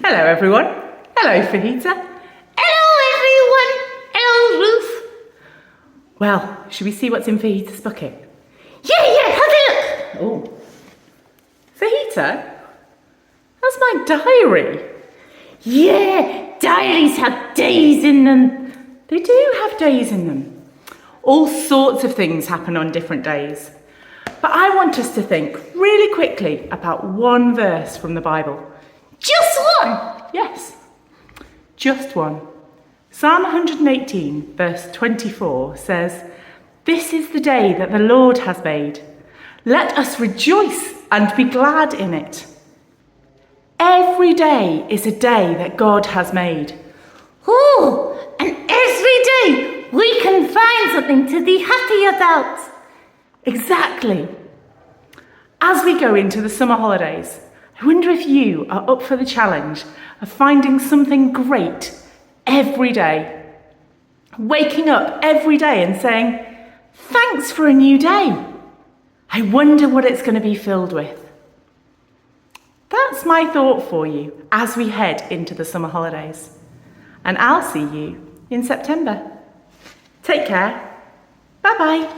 Hello everyone. Hello Fahita. Hello everyone. Hello Ruth. Well, should we see what's in Fahita's bucket? Yeah, have a look. Oh. Fahita? That's my diary. Yeah, diaries have days in them. They do have days in them. All sorts of things happen on different days. But I want us to think really quickly about one verse from the Bible. Just one? Yes, just one. Psalm 118, verse 24 says, "This is the day that the Lord has made. Let us rejoice and be glad in it." Every day is a day that God has made. Oh, and every day we can find something to be happy about. Exactly. As we go into the summer holidays, I wonder if you are up for the challenge of finding something great every day. Waking up every day and saying, "Thanks for a new day. I wonder what it's going to be filled with." That's my thought for you as we head into the summer holidays. And I'll see you in September. Take care. Bye-bye.